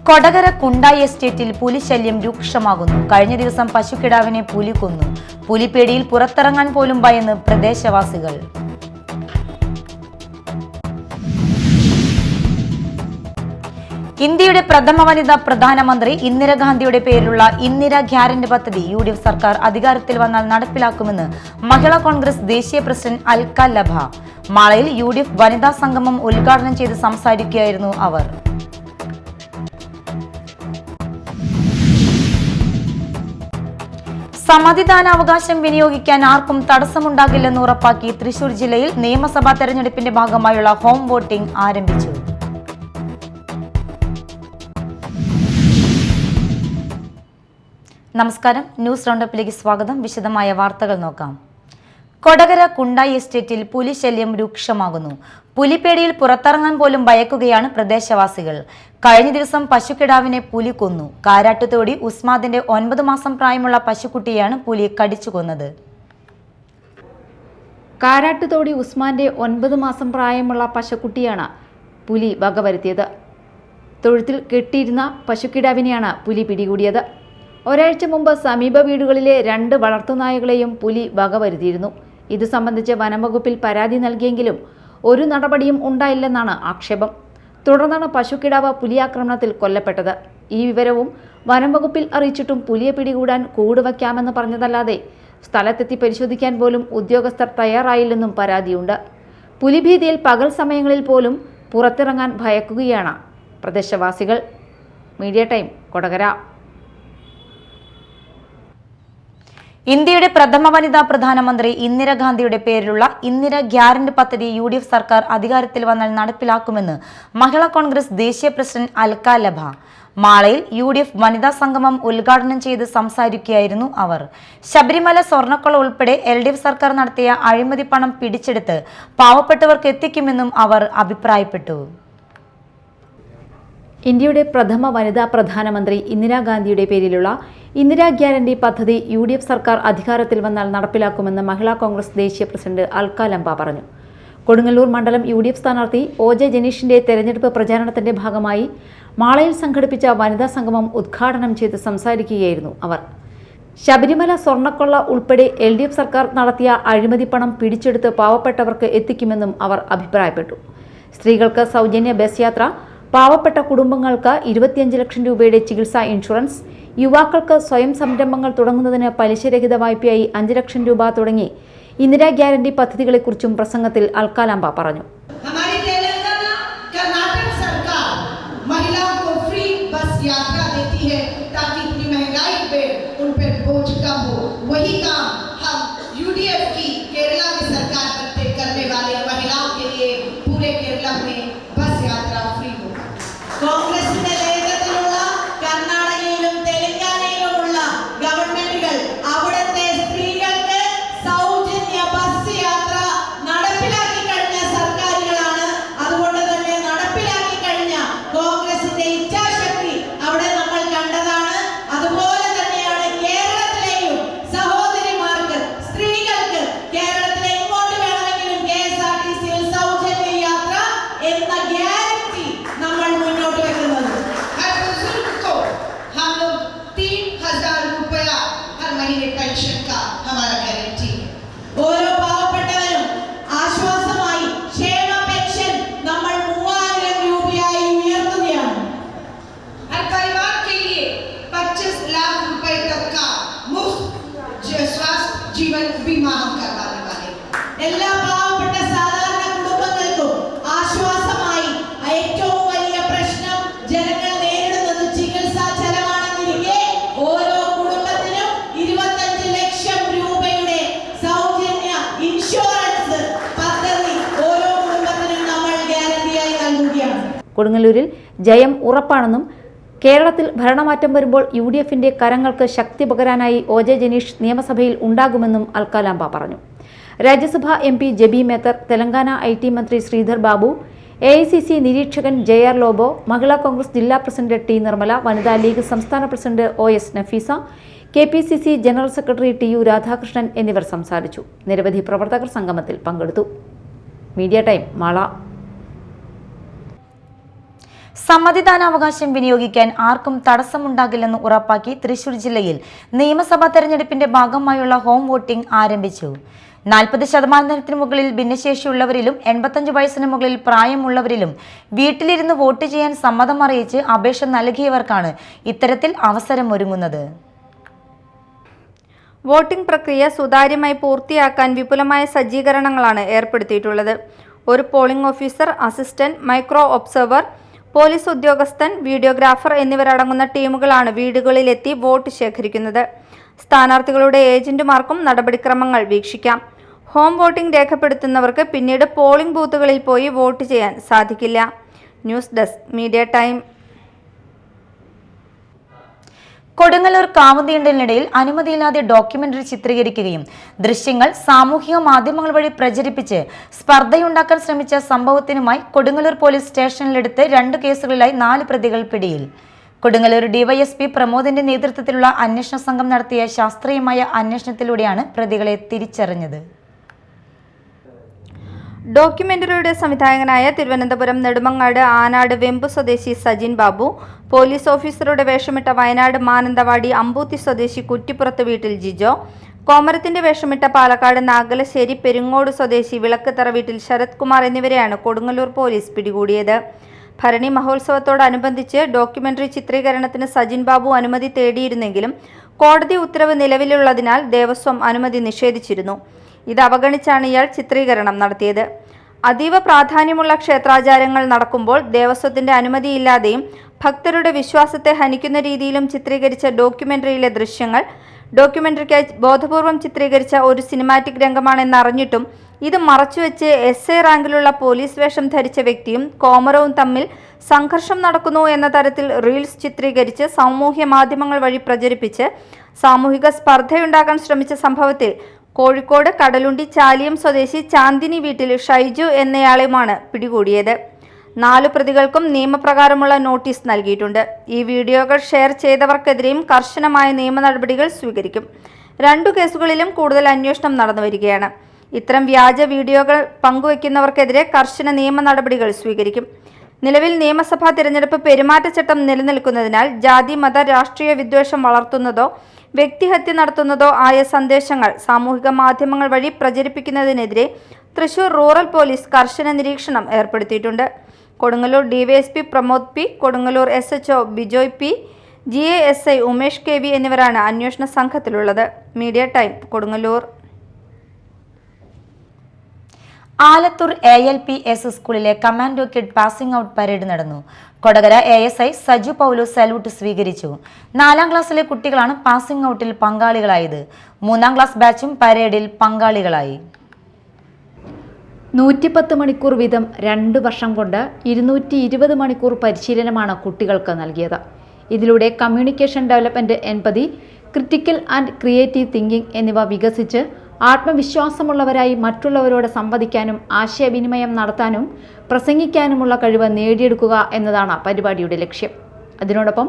കൊടകര കുണ്ടായി എസ്റ്റേറ്റിൽ പുലിശല്യം രൂക്ഷമാകുന്നു. കഴിഞ്ഞ ദിവസം പശുക്കിടാവിനെ പുലി കൊന്നു. പുലിപ്പേടിയിൽ പുറത്തിറങ്ങാൻ പോലും ഭയന്ന് പ്രദേശവാസികൾ. ഇന്ത്യയുടെ പ്രഥമ വനിതാ പ്രധാനമന്ത്രി ഇന്ദിരാഗാന്ധിയുടെ പേരിലുള്ള ഇന്ദിര ഗ്യാരണ്ടി പദ്ധതി UDF സർക്കാർ അധികാരത്തിൽ വന്നാൽ നടപ്പിലാക്കുമെന്ന് മഹിളാ കോൺഗ്രസ് ദേശീയ പ്രസിഡന്റ് അൽക്ക ലഭ. മാളയിൽ UDF വനിതാ സംഗമം ഉദ്ഘാടനം ചെയ്ത് സംസാരിക്കുകയായിരുന്നു അവർ. സമ്മതിദാനാവകാശം വിനിയോഗിക്കാൻ ആർക്കും തടസ്സമുണ്ടാകില്ലെന്ന് ഉറപ്പാക്കി തൃശൂർ ജില്ലയിൽ നിയമസഭാ തെരഞ്ഞെടുപ്പിന്റെ ഭാഗമായുള്ള ഹോം വോട്ടിംഗ് ആരംഭിച്ചു. നമസ്കാരം, ന്യൂസ് റൗണ്ടപ്പിലേക്ക് സ്വാഗതം. വിശദമായ വാർത്തകൾ നോക്കാം. കൊടകര കുണ്ടായി എസ്റ്റേറ്റിൽ പുലിശല്യം രൂക്ഷമാകുന്നു. പുലിപ്പേടിയിൽ പുറത്തിറങ്ങാൻ പോലും ഭയക്കുകയാണ് പ്രദേശവാസികൾ. കഴിഞ്ഞ ദിവസം പശുക്കിടാവിനെ പുലി കൊന്നു. കാരാട്ടുതോടി ഉസ്മാദിന്റെ 9 മാസം പ്രായമുള്ള പശുക്കുട്ടിയാണ് പുലി കടിച്ചു കൊന്നത്. കാരാട്ടുതോടി ഉസ്മാന്റെ 9 മാസം പ്രായമുള്ള പശുക്കുട്ടിയാണ് പുലി വകവരുത്തിയത്. തൊഴുത്തിൽ കെട്ടിയിരുന്ന പശുക്കിടാവിനെയാണ് പുലി പിടികൂടിയത്. ഒരാഴ്ച മുമ്പ് സമീപ വീടുകളിലെ 2 വളർത്തുനായകളെയും പുലി വകവരുത്തിയിരുന്നു. ഇത് സംബന്ധിച്ച് വനംവകുപ്പിൽ പരാതി നൽകിയെങ്കിലും ഒരു നടപടിയും ഉണ്ടായില്ലെന്നാണ് ആക്ഷേപം. തുടർന്നാണ് പശുക്കിടാവ് പുലിയാക്രമണത്തിൽ കൊല്ലപ്പെട്ടത്. ഈ വിവരവും വനംവകുപ്പിൽ അറിയിച്ചിട്ടും പുലിയെ പിടികൂടാൻ കൂട് വയ്ക്കാമെന്ന് പറഞ്ഞതല്ലാതെ സ്ഥലത്തെത്തി പരിശോധിക്കാൻ പോലും ഉദ്യോഗസ്ഥർ തയ്യാറായില്ലെന്നും പരാതിയുണ്ട്. പുലിഭീതിയിൽ പകൽ സമയങ്ങളിൽ പോലും പുറത്തിറങ്ങാൻ ഭയക്കുകയാണ് പ്രദേശവാസികൾ. Media time, Kodakara. ഇന്ത്യയുടെ പ്രഥമ വനിതാ പ്രധാനമന്ത്രി ഇന്ദിരാഗാന്ധിയുടെ പേരിലുള്ള ഇന്ദിര ഗ്യാരണ്ടി പദ്ധതി UDF സർക്കാർ അധികാരത്തിൽ വന്നാൽ നടപ്പിലാക്കുമെന്ന് മഹിളാ കോൺഗ്രസ് ദേശീയ പ്രസിഡന്റ് അൽക്ക ലഭ. മാളയിൽ UDF വനിതാ സംഗമം ഉദ്ഘാടനം ചെയ്ത് സംസാരിക്കുകയായിരുന്നു അവർ. ശബരിമല സ്വർണ്ണക്കൊള്ള ഉൾപ്പെടെ LDF സർക്കാർ നടത്തിയ അഴിമതി പണം പിടിച്ചെടുത്ത് പാവപ്പെട്ടവർക്ക് എത്തിക്കുമെന്നും അവർ അഭിപ്രായപ്പെട്ടു. ഇന്ത്യയുടെ പ്രഥമ വനിതാ പ്രധാനമന്ത്രി ഇന്ദിരാഗാന്ധിയുടെ പേരിലുള്ള ഇന്ദിരാ ഗ്യാരണ്ടി പദ്ധതി UDF സർക്കാർ അധികാരത്തിൽ വന്നാൽ നടപ്പിലാക്കുമെന്ന് മഹിളാ കോൺഗ്രസ് ദേശീയ പ്രസിഡന്റ് അൽക്ക ലംബ പറഞ്ഞു. കൊടുങ്ങല്ലൂർ മണ്ഡലം UDF സ്ഥാനാർത്ഥി OJ ജനീഷിന്റെ തെരഞ്ഞെടുപ്പ് പ്രചാരണത്തിന്റെ ഭാഗമായി മാളയിൽ സംഘടിപ്പിച്ച വനിതാ സംഗമം ഉദ്ഘാടനം ചെയ്ത് സംസാരിക്കുകയായിരുന്നു അവർ. ശബരിമല സ്വർണ്ണക്കൊള്ള ഉൾപ്പെടെ LDF സർക്കാർ നടത്തിയ അഴിമതി പണം പിടിച്ചെടുത്ത് പാവപ്പെട്ടവർക്ക് എത്തിക്കുമെന്നും അവർ അഭിപ്രായപ്പെട്ടു. സ്ത്രീകൾക്ക് സൗജന്യ ബസ് യാത്ര, പാവപ്പെട്ട കുടുംബങ്ങൾക്ക് 25 ലക്ഷം രൂപയുടെ ചികിത്സാ ഇൻഷുറൻസ്, യുവാക്കൾക്ക് സ്വയം സംരംഭങ്ങൾ തുടങ്ങുന്നതിന് പലിശരഹിത വായ്പയായി 5 ലക്ഷം രൂപ തുടങ്ങി ഇന്ദിരാ ഗ്യാരണ്ടി പദ്ധതികളെക്കുറിച്ചും പ്രസംഗത്തിൽ അൽക്ക ലംബ പറഞ്ഞു. കോൺഗ്രസിന്റെ നേതൃത്വത്തിലുള്ള കർണാടകയിലും തെലങ്കാനയിലുമുള്ള ഗവൺമെന്റുകൾ അവിടുത്തെ സ്ത്രീകൾക്ക് സൗജന്യ ബസ് യാത്ര നടപ്പിലാക്കി കഴിഞ്ഞ സർക്കാരുകളാണ്. അതുകൊണ്ട് തന്നെ നടപ്പിലാക്കി കഴിഞ്ഞ കോൺഗ്രസിന്റെ ഇച്ഛാശക്തി അവിടെ നമ്മൾ കണ്ടതാണ്. അതുപോലെ തന്നെയാണ് കേരളത്തിലെയും സഹോദരിമാർക്ക്, സ്ത്രീകൾക്ക് കേരളത്തിലെ എങ്ങോട്ട് വേണമെങ്കിലും KSRTC-യിൽ സൗജന്യ യാത്ര എന്ന ഗ്യാരണ്ടി നമ്മൾ മുന്നോട്ട് വെക്കുന്നത്. हर बुजुर्ग को हम लोग 3000 रुपया हर महीने पेंशन का हमारा गारंटी है. ഓരോ പാവപ്പെട്ടവരും ആശ്വാസമായി ക്ഷേമ പെൻഷൻ നമ്മൾ 3000 രൂപയായി ഉയർത്തുകയാണ്. हर परिवार के लिए 25 लाख रुपए तक का मुफ्त स्वास्थ्य जीवन बीमा हम करवाने वाले. എല്ലാ പാവപ്പെട്ട സാധാരണ കുടുംബങ്ങൾക്കും ആശ്വാസമായി ഏറ്റവും വലിയ പ്രശ്നം ജനങ്ങൾ നേരിടുന്നത് ചികിത്സാ ചെലവാണെന്നിരിക്കെ ഓരോ കുടുംബത്തിനും 25 ലക്ഷം രൂപയുടെ സൗജന്യ ഇൻഷുറൻസ് പദ്ധതി ഓരോ കുടുംബത്തിനും നമ്മൾ ഗ്യാരണ്ടിയായി നൽകുകയാണ്. കൊടുങ്ങല്ലൂരിൽ ജയം ഉറപ്പാണെന്നും കേരളത്തിൽ ഭരണമാറ്റം വരുമ്പോൾ UDFന്റെ കരങ്ങൾക്ക് ശക്തി പകരാനായി OJ ജനീഷ് നിയമസഭയിൽ ഉണ്ടാകുമെന്നും അൽക്ക ലംബ പറഞ്ഞു. രാജ്യസഭാ MP ജബി മേത്തർ, തെലങ്കാന IT മന്ത്രി ശ്രീധർ ബാബു, AICC നിരീക്ഷകൻ JR ലോബോ, മഹിളാ കോൺഗ്രസ് ജില്ലാ പ്രസിഡന്റ് T നിർമ്മല, വനിതാ ലീഗ് സംസ്ഥാന president OS Nafeesa, KPCC general secretary TU Radhakrishnan എന്നിവർ സംസാരിച്ചു. നിരവധി പ്രവർത്തകർ സംഗമത്തിൽ പങ്കെടുത്തു. Media time, Mala. സമ്മതിദാനാവകാശം വിനിയോഗിക്കാൻ ആർക്കും തടസ്സമുണ്ടാകില്ലെന്ന് ഉറപ്പാക്കി തൃശൂർ ജില്ലയിൽ നിയമസഭാ തെരഞ്ഞെടുപ്പിന്റെ ഭാഗമായുള്ള ഹോം വോട്ടിംഗ് ആരംഭിച്ചു. 40% മുകളിൽ ഭിന്നശേഷിയുള്ളവരിലും 85 വയസ്സിന് മുകളിൽ പ്രായമുള്ളവരിലും വീട്ടിലിരുന്ന് വോട്ട് ചെയ്യാൻ സമ്മതം അറിയിച്ച് അപേക്ഷ നൽകിയവർക്കാണ് ഇത്തരത്തിൽ അവസരമൊരുങ്ങുന്നത്. വോട്ടിംഗ് പ്രക്രിയ സുതാര്യമായി പൂർത്തിയാക്കാൻ വിപുലമായ സജ്ജീകരണങ്ങളാണ് ഏർപ്പെടുത്തിയിട്ടുള്ളത്. ഒരു polling officer, assistant, micro observer, police ഉദ്യോഗസ്ഥൻ, വീഡിയോഗ്രാഫർ എന്നിവരടങ്ങുന്ന ടീമുകളാണ് വീടുകളിലെത്തി വോട്ട് ശേഖരിക്കുന്നത്. സ്ഥാനാർത്ഥികളുടെ ഏജന്റുമാർക്കും നടപടിക്രമങ്ങൾ വീക്ഷിക്കാം. ഹോം വോട്ടിംഗ് രേഖപ്പെടുത്തുന്നവർക്ക് പിന്നീട് പോളിംഗ് ബൂത്തുകളിൽ പോയി വോട്ട് ചെയ്യാൻ സാധിക്കില്ല. News desk, media time. Kodungallur കാവുതീണ്ടലിനിടയിൽ അനുമതിയില്ലാതെ ഡോക്യുമെന്ററി ചിത്രീകരിക്കുകയും ദൃശ്യങ്ങൾ സാമൂഹിക മാധ്യമങ്ങൾ വഴി പ്രചരിപ്പിച്ച് സ്പർദ്ധയുണ്ടാക്കാൻ ശ്രമിച്ച സംഭവത്തിനുമായി കൊടുങ്ങല്ലൂർ പോലീസ് സ്റ്റേഷനിലെടുത്ത് 2 കേസുകളിലായി 4 പ്രതികൾ പിടിയിൽ. കൊടുങ്ങല്ലൂർ ഡിവൈഎസ്പി പ്രമോദിന്റെ നേതൃത്വത്തിലുള്ള അന്വേഷണ സംഘം നടത്തിയ ശാസ്ത്രീയമായ അന്വേഷണത്തിലൂടെയാണ് പ്രതികളെ തിരിച്ചറിഞ്ഞത്. ഡോക്യുമെന്ററിയുടെ സംവിധായകനായ തിരുവനന്തപുരം നെടുമങ്ങാട് ആനാട് വെമ്പു സ്വദേശി സജിൻ ബാബു, പോലീസ് ഓഫീസറുടെ വേഷമിട്ട വയനാട് മാനന്തവാടി അമ്പൂത്തി സ്വദേശി കുറ്റിപ്പുറത്ത് വീട്ടിൽ ജിജോ, കോമരത്തിന്റെ വേഷമിട്ട പാലക്കാട് നാഗലശ്ശേരി പെരിങ്ങോട് സ്വദേശി വിളക്കുതറ വീട്ടിൽ ശരത് കുമാർ എന്നിവരെയാണ് കൊടുങ്ങല്ലൂർ പോലീസ് പിടികൂടിയത്. ഭരണി മഹോത്സവത്തോടനുബന്ധിച്ച് ഡോക്യുമെന്ററി ചിത്രീകരണത്തിന് സജിൻ ബാബു അനുമതി തേടിയിരുന്നെങ്കിലും കോടതി ഉത്തരവ് നിലവിലുള്ളതിനാൽ ദേവസ്വം അനുമതി നിഷേധിച്ചിരുന്നു. ഇത് അവഗണിച്ചാണ് ഇയാൾ ചിത്രീകരണം നടത്തിയത്. അതീവ പ്രാധാന്യമുള്ള ക്ഷേത്രാചാരങ്ങൾ നടക്കുമ്പോൾ ദേവസ്വത്തിന്റെ അനുമതിയില്ലാതെയും ഭക്തരുടെ വിശ്വാസത്തെ ഹനിക്കുന്ന രീതിയിലും ചിത്രീകരിച്ച ഡോക്യുമെന്ററിയിലെ ദൃശ്യങ്ങൾ ഡോക്യുമെന്ററിക്കായി ബോധപൂർവം ചിത്രീകരിച്ച ഒരു സിനിമാറ്റിക് രംഗമാണെന്നറിഞ്ഞിട്ടും ഇത് മറച്ചുവെച്ച് SA റാങ്കിലുള്ള പോലീസ് വേഷം ധരിച്ച വ്യക്തിയും കോമരവും തമ്മിൽ സംഘർഷം നടക്കുന്നു എന്ന തരത്തിൽ റീൽസ് ചിത്രീകരിച്ച് സാമൂഹ്യ മാധ്യമങ്ങൾ വഴി പ്രചരിപ്പിച്ച് സാമൂഹിക സ്പർദ്ധയുണ്ടാക്കാൻ ശ്രമിച്ച സംഭവത്തിൽ കോഴിക്കോട് കടലുണ്ടി ചാലിയം സ്വദേശി ചാന്ദിനി വീട്ടിൽ ഷൈജു എന്നയാളെയുമാണ് പിടികൂടിയത്. 4 പ്രതികൾക്കും നിയമപ്രകാരമുള്ള നോട്ടീസ് നൽകിയിട്ടുണ്ട്. ഈ വീഡിയോകൾ ഷെയർ ചെയ്തവർക്കെതിരെയും കർശനമായ നിയമ നടപടികൾ സ്വീകരിക്കും. 2 കേസുകളിലും കൂടുതൽ അന്വേഷണം നടന്നുവരികയാണ്. ഇത്തരം വ്യാജ വീഡിയോകൾ പങ്കുവയ്ക്കുന്നവർക്കെതിരെ കർശന നിയമ നടപടികൾ സ്വീകരിക്കും. നിലവിൽ നിയമസഭാ തിരഞ്ഞെടുപ്പ് പെരുമാറ്റച്ചട്ടം നിലനിൽക്കുന്നതിനാൽ ജാതി, മത, രാഷ്ട്രീയ വിദ്വേഷം വളർത്തുന്നതോ വ്യക്തിഹത്യ നടത്തുന്നതോ ആയ സന്ദേശങ്ങൾ സാമൂഹിക മാധ്യമങ്ങൾ വഴി പ്രചരിപ്പിക്കുന്നതിനെതിരെ തൃശൂർ റൂറൽ പോലീസ് കർശന നിരീക്ഷണം ഏർപ്പെടുത്തിയിട്ടുണ്ട്. Kodungallur DYSP Pramod P, Kodungallur SHO Bijoy P, GASI Umesh KV എന്നിവരാണ് അന്വേഷണ സംഘത്തിലുള്ളത്. Media time, Kodungallur. Alathur ALPS സ്കൂളിലെ commando kid passing out parade നടന്നു. കൊടകര ASI സജു പൗലോസ് സല്യൂട്ട് സ്വീകരിച്ചു. 4ാം ക്ലാസ്സിലെ കുട്ടികളാണ് പാസിംഗ് ഔട്ടിൽ പങ്കാളികളായത്. 3ാം ക്ലാസ് ബാച്ചും പരേഡിൽ പങ്കാളികളായി. 110 മണിക്കൂർ വീതം 2 വർഷം കൊണ്ട് 220 മണിക്കൂർ പരിശീലനമാണ് കുട്ടികൾക്ക് നൽകിയത്. ഇതിലൂടെ communication development, empathy, critical and creative thinking എന്നിവ വികസിച്ച് ആത്മവിശ്വാസമുള്ളവരായി മറ്റുള്ളവരോട് സംവദിക്കാനും ആശയവിനിമയം നടത്താനും പ്രസംഗിക്കാനുമുള്ള കഴിവ് നേടിയെടുക്കുക എന്നതാണ് പരിപാടിയുടെ ലക്ഷ്യം. അതിനോടൊപ്പം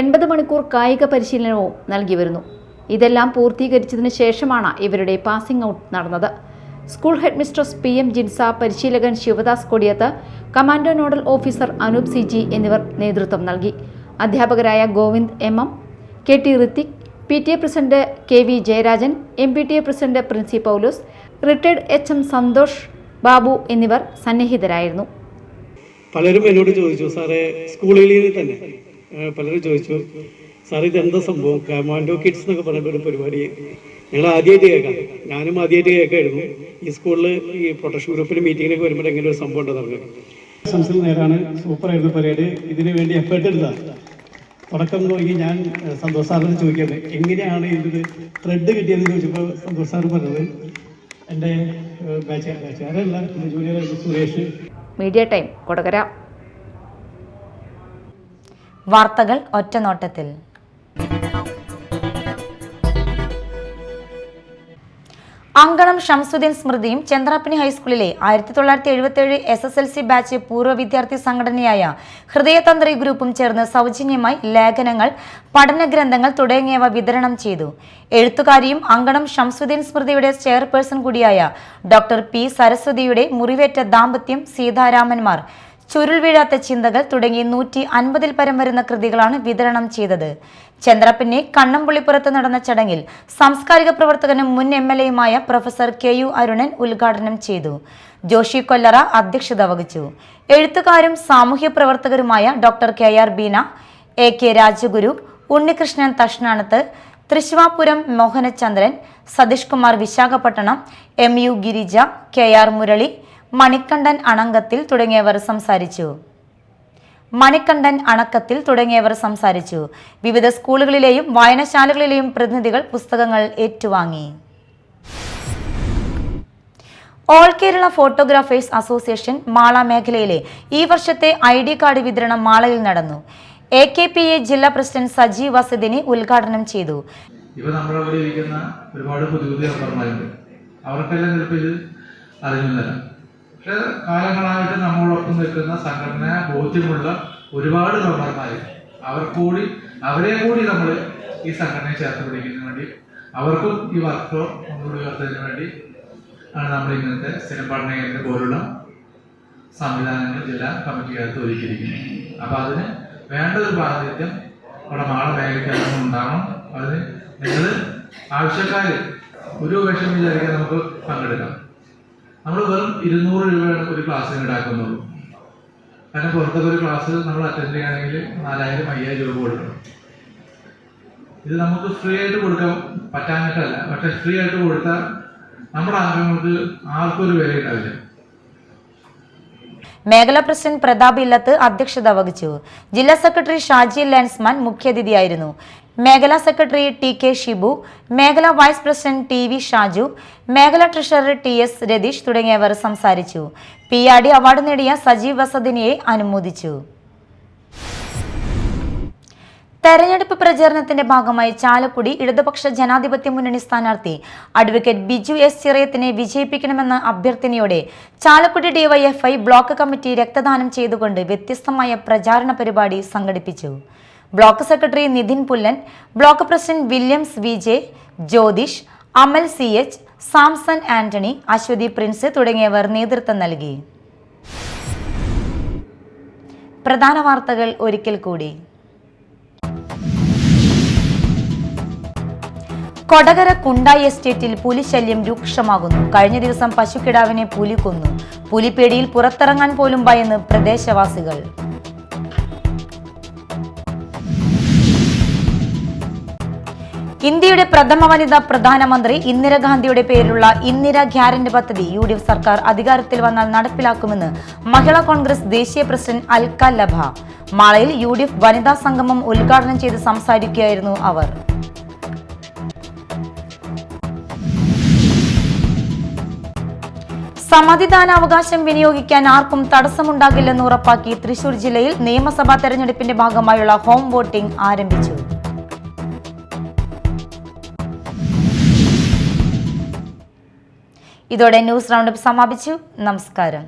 80 മണിക്കൂർ കായിക പരിശീലനവും നൽകി വരുന്നു. ഇതെല്ലാം പൂർത്തീകരിച്ചതിന് ശേഷമാണ് ഇവരുടെ പാസിംഗ് ഔട്ട് നടന്നത്. School head mistress PM Jinsa, പരിശീലകൻ Sivadas Kodiyath, commando nodal officer Anoop CG എന്നിവർ നേതൃത്വം നൽകി. അധ്യാപകരായ Govind MM, KT Rithik, PTA president KV Jayarajan, MPTA president Princy Paulose, retired HM Santhosh Babu എന്നിവർ സന്നിഹിതരായിരുന്നു. പലരും എന്നോട് ചോദിച്ചു, സാറേ സ്കൂളിൽ തന്നെ പലരും ചോദിച്ചു, സാർ ഇതെന്താ സംഭവം, കമാൻഡോ കിഡ്സ് എന്നൊക്കെ പറഞ്ഞിട്ടൊരു പരിപാടി ഞങ്ങൾ ആദ്യമായിട്ട് കേൾക്കാം. ഞാനും ആദ്യമായിട്ട് കേൾക്കായിരുന്നു. ഈ സ്കൂളിൽ ഈ പ്രൊട്ടക്ഷൻ ഗ്രൂപ്പിൽ മീറ്റിങ്ങിനൊക്കെ വരുമ്പോൾ എങ്ങനെ ഒരു സംഭവം ഉണ്ടെന്ന് പറഞ്ഞു. സംസ്ഥാന നേരാണ്, സൂപ്പറായിരുന്നു പരേഡ്. ഇതിന് വേണ്ടി എഫേർട്ട് എടുത്താൽ തുടക്കം നോക്കി ഞാൻ സന്തോഷ് സാറിന് ചോദിക്കുന്നത് എങ്ങനെയാണ് ഇതിന് ത്രെഡ് കിട്ടിയതെന്ന് ചോദിച്ചപ്പോൾ സന്തോഷ് സാർ പറഞ്ഞത് എൻ്റെ ബാച്ചുകാരല്ല, junior Suresh. Media time, Kodakara. വാർത്തകൾ ഒറ്റനോട്ടത്തിൽ. അങ്കണം ഷംസുദ്ദീൻ സ്മൃതിയും ചന്ദ്രാപ്പിനി ഹൈസ്കൂളിലെ 1977 SSLC ബാച്ച് പൂർവ്വ വിദ്യാർത്ഥി സംഘടനയായ ഹൃദയതന്ത്രി ഗ്രൂപ്പും ചേർന്ന് സൗജന്യമായി ലേഖനങ്ങൾ, പഠനഗ്രന്ഥങ്ങൾ തുടങ്ങിയവ വിതരണം ചെയ്തു. എഴുത്തുകാരിയും അങ്കണം ഷംസുദ്ദീൻ സ്മൃതിയുടെ ചെയർപേഴ്സൺ കൂടിയായ ഡോക്ടർ P. സരസ്വതിയുടെ മുറിവേറ്റ ദാമ്പത്യം സീതാരാമന്മാർ ചുരുൾ വീഴാത്ത ചിന്തകൾ തുടങ്ങി 150-ൽ പരം വരുന്ന കൃതികളാണ് വിതരണം ചെയ്തത്. ചന്ദ്രപ്പിന്നെ കണ്ണമ്പുള്ളിപ്പുറത്ത് നടന്ന ചടങ്ങിൽ സാംസ്കാരിക പ്രവർത്തകനും മുൻ MLA-യുമായ പ്രൊഫസർ KU അരുണൻ ഉദ്ഘാടനം ചെയ്തു. ജോഷി കൊല്ലറ അധ്യക്ഷത വഹിച്ചു. എഴുത്തുകാരും സാമൂഹ്യ പ്രവർത്തകരുമായ doctor KR Beena, AK Rajaguru, Unnikrishnan തഷ്ണാണത്ത്, തൃശ്ശിവാപുരം മോഹനചന്ദ്രൻ, സതീഷ് കുമാർ വിശാഖപട്ടണം, MU ഗിരിജ, KR മുരളി, മണികണ്ഠൻ അണക്കത്തിൽ തുടങ്ങിയവർ സംസാരിച്ചു. വിവിധ സ്കൂളുകളിലെയും വായനശാലകളിലെയും പ്രതിനിധികൾ പുസ്തകങ്ങൾ ഏറ്റുവാങ്ങി. All Kerala photographers association Mala മേഖലയിലെ ഈ വർഷത്തെ ID കാർഡ് വിതരണം മാളയിൽ നടന്നു. AKPA ജില്ലാ പ്രസിഡന്റ് സജി വസതിനി ഉദ്ഘാടനം ചെയ്തു. ഇപ്പൊ നമ്മളവിടെ ഇരിക്കുന്ന ഒരുപാട് പുതിയ മെമ്പർമാരുണ്ട്. അവർക്കെല്ലാം ചിലപ്പോൾ ഇത് അറിയുന്നില്ല. പക്ഷെ കാലങ്ങളായിട്ട് നമ്മളോടൊപ്പം നിൽക്കുന്ന സംഘടന ബോധ്യമുള്ള ഒരുപാട് മെമ്പർമാർ, അവരെ കൂടി നമ്മൾ ഈ സംഘടനയെ ചേർത്ത് പിടിക്കുന്നതിന് വേണ്ടി, അവർക്കും ഈ വർക്ക് ഒന്നുകൂടി ഉയർത്തുന്നതിന് വേണ്ടി ആണ് നമ്മൾ ഇങ്ങനത്തെ സ്ഥിരം പഠന കേന്ദ്രം പോലുള്ള സംവിധാനങ്ങൾ ജില്ലാ കമ്മിറ്റിക്കകത്ത് ഒരുക്കിയിരിക്കുന്നത്. അപ്പൊ അതിന് വേണ്ട ഒരു പ്രാതിനിധ്യം അവിടെ മാള മേഖലയ്ക്കകത്ത് ഉണ്ടാകണം. അതിന് നിങ്ങൾ ആവശ്യക്കാര് ഒരു വിഷയം വിചാരിക്കാൻ നമുക്ക് പങ്കെടുക്കാം. നമ്മൾ വെറും 200 രൂപയാണ് ഒരു ക്ലാസ്സിന് ഈടാക്കുന്നുള്ളൂ. കാരണം പുറത്തൊക്കെ ഒരു ക്ലാസ് നമ്മൾ അറ്റൻഡ് ചെയ്യുകയാണെങ്കിൽ 4000-5000 രൂപ കൊടുക്കണം. ഇത് നമുക്ക് ഫ്രീ ആയിട്ട് കൊടുക്കാൻ പറ്റാഞ്ഞിട്ടല്ല, പക്ഷെ ഫ്രീ ആയിട്ട് കൊടുത്താൽ നമ്മുടെ അംഗങ്ങൾക്ക് ആർക്കും ഒരു വില ഉണ്ടാവില്ല. മേഖലാ പ്രസിഡന്റ് പ്രതാപ് ഇല്ലത്ത് അധ്യക്ഷത വഹിച്ചു. ജില്ലാ സെക്രട്ടറി ഷാജി ലാൻസ്മാൻ മുഖ്യാതിഥിയായിരുന്നു. മേഖലാ സെക്രട്ടറി TK ഷിബു, മേഖലാ വൈസ് പ്രസിഡന്റ് TV ഷാജു, മേഖലാ ട്രഷറർ TS രതീഷ് തുടങ്ങിയവർ സംസാരിച്ചു. PRD അവാർഡ് നേടിയ സജീവ് വസതിനിയെ അനുമോദിച്ചു. തെരഞ്ഞെടുപ്പ് പ്രചാരണത്തിന്റെ ഭാഗമായി ചാലക്കുടി ഇടതുപക്ഷ ജനാധിപത്യ മുന്നണി സ്ഥാനാർത്ഥി അഡ്വക്കേറ്റ് ബിജു S ചിറയത്തിനെ വിജയിപ്പിക്കണമെന്ന അഭ്യർത്ഥനയോടെ ചാലക്കുടി DYFI ബ്ലോക്ക് കമ്മിറ്റി രക്തദാനം ചെയ്തുകൊണ്ട് വ്യത്യസ്തമായ പ്രചാരണ പരിപാടി സംഘടിപ്പിച്ചു. Block secretary Nithin Pullan, block president Williams VJ, Jyothish, Amal CH, Samson Antony, Aswathy Prince തുടങ്ങിയവർ നേതൃത്വം നൽകി. പ്രധാന വാർത്തകൾ ഒരിക്കൽ കൂടി. കൊടകര കുണ്ടായി എസ്റ്റേറ്റിൽ പുലിശല്യം രൂക്ഷമാകുന്നു. കഴിഞ്ഞ ദിവസം പശുക്കിടാവിനെ പുലി കൊന്നു. പുലിപ്പേടിയിൽ പുറത്തിറങ്ങാൻ പോലും ഭയന്ന് പ്രദേശവാസികൾ. ഇന്ത്യയുടെ പ്രഥമ വനിതാ പ്രധാനമന്ത്രി ഇന്ദിരാഗാന്ധിയുടെ പേരിലുള്ള ഇന്ദിര ഗ്യാരണ്ടി പദ്ധതി UDF സർക്കാർ അധികാരത്തിൽ വന്നാൽ നടപ്പിലാക്കുമെന്ന് മഹിളാ കോൺഗ്രസ് ദേശീയ പ്രസിഡന്റ് അൽക്ക ലഭ. മാളയിൽ UDF വനിതാ സംഗമം ഉദ്ഘാടനം ചെയ്ത് സംസാരിക്കുകയായിരുന്നു അവർ. സമ്മതിദാനാവകാശം വിനിയോഗിക്കാൻ ആർക്കും തടസ്സമുണ്ടാകില്ലെന്ന് ഉറപ്പാക്കി തൃശൂർ ജില്ലയിൽ നിയമസഭാ തെരഞ്ഞെടുപ്പിന്റെ ഭാഗമായുള്ള ഹോം വോട്ടിംഗ് ആരംഭിച്ചു. ഇതോടെ ന്യൂസ് റൗണ്ടപ്പ് സമാപിച്ചു. നമസ്കാരം.